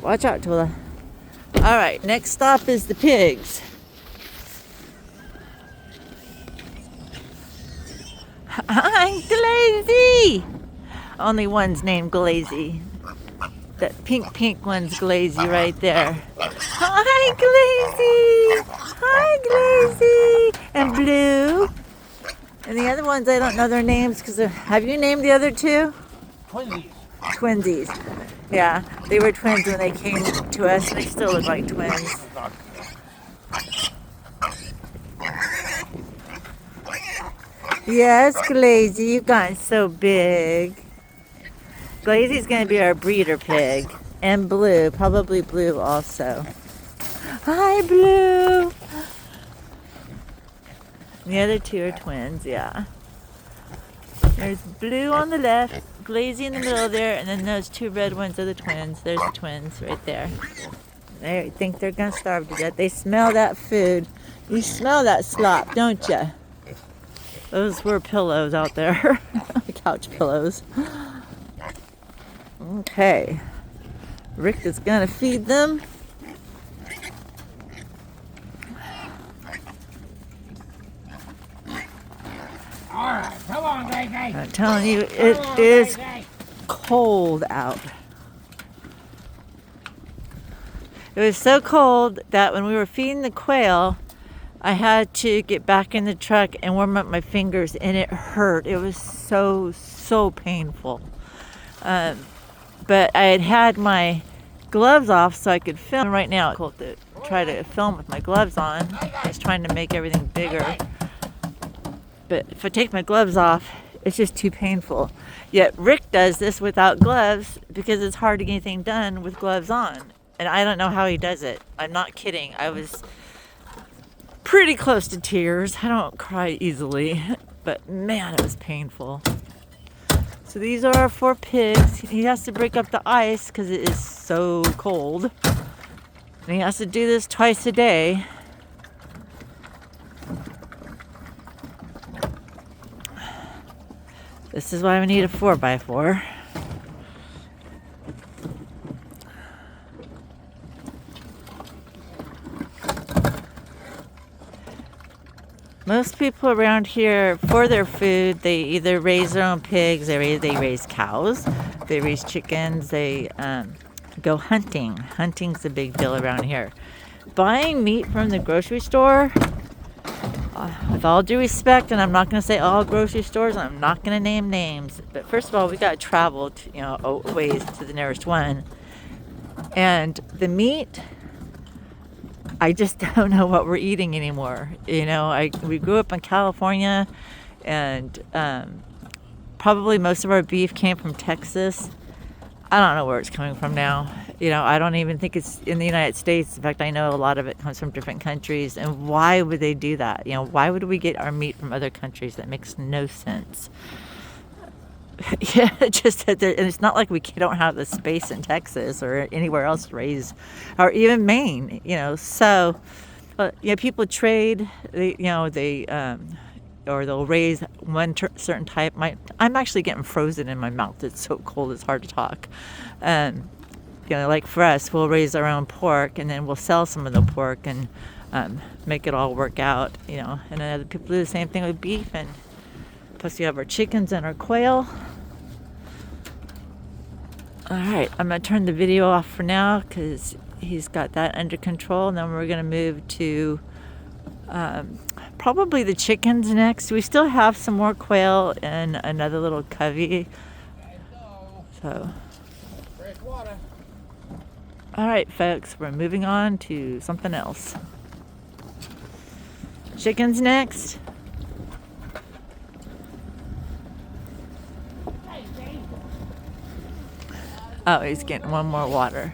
Watch out, Tula. All right, next stop is the pigs. Hi, Glazy! Only one's named Glazy. That pink one's Glazy right there. Hi, Glazy! Hi, Glazy! And Blue. And the other ones, I don't know their names because have you named the other two? Twinsies. Twinsies. Yeah, they were twins when they came to us. They still look like twins. Yes, Glazy, you've gotten so big. Glazy's going to be our breeder pig. And Blue, probably Blue also. Hi, Blue. The other two are twins, yeah. There's Blue on the left, Glazy in the middle there, and then those two red ones are the twins. There's the twins right there. They think they're going to starve to death. They smell that food. You smell that slop, don't you? Those were pillows out there. Couch pillows. Okay. Rick is going to feed them. Alright, come on, Glazy. I'm telling you, it is cold out. It was so cold that when we were feeding the quail, I had to get back in the truck and warm up my fingers, and it hurt. It was so painful. But I had my gloves off so I could film. Right now, it's cold to try to film with my gloves on. I was trying to make everything bigger. But if I take my gloves off, it's just too painful. Yet Rick does this without gloves because it's hard to get anything done with gloves on. And I don't know how he does it. I'm not kidding. I was pretty close to tears. I don't cry easily, but man, it was painful. So these are our 4 pigs. He has to break up the ice because it is so cold. And he has to do this twice a day. This is why we need a 4x4. Most people around here, for their food, they either raise their own pigs, they raise cows, they raise chickens, they go hunting. Hunting's a big deal around here. Buying meat from the grocery store, with all due respect, and I'm not going to say all grocery stores, I'm not going to name names, but first of all, we got to travel a ways to the nearest one. And the meat, I just don't know what we're eating anymore. We grew up in California, and probably most of our beef came from Texas. I don't know where it's coming from now. I don't even think it's in the United States. In fact, I know a lot of it comes from different countries. And why would they do that? Why would we get our meat from other countries? That makes no sense. Yeah, just that and it's not like we don't have the space in Texas or anywhere else to raise, or even Maine. So people trade. Or they'll raise one certain type. I'm actually getting frozen in my mouth. It's so cold. It's hard to talk. Like for us, we'll raise our own pork, and then we'll sell some of the pork and make it all work out. And then other people do the same thing with beef, and plus we have our chickens and our quail. All right, I'm gonna turn the video off for now because he's got that under control, and then we're gonna move to probably the chickens next. We still have some more quail and another little covey. So, all right, folks, we're moving on to something else. Chickens next. Oh, he's getting one more water.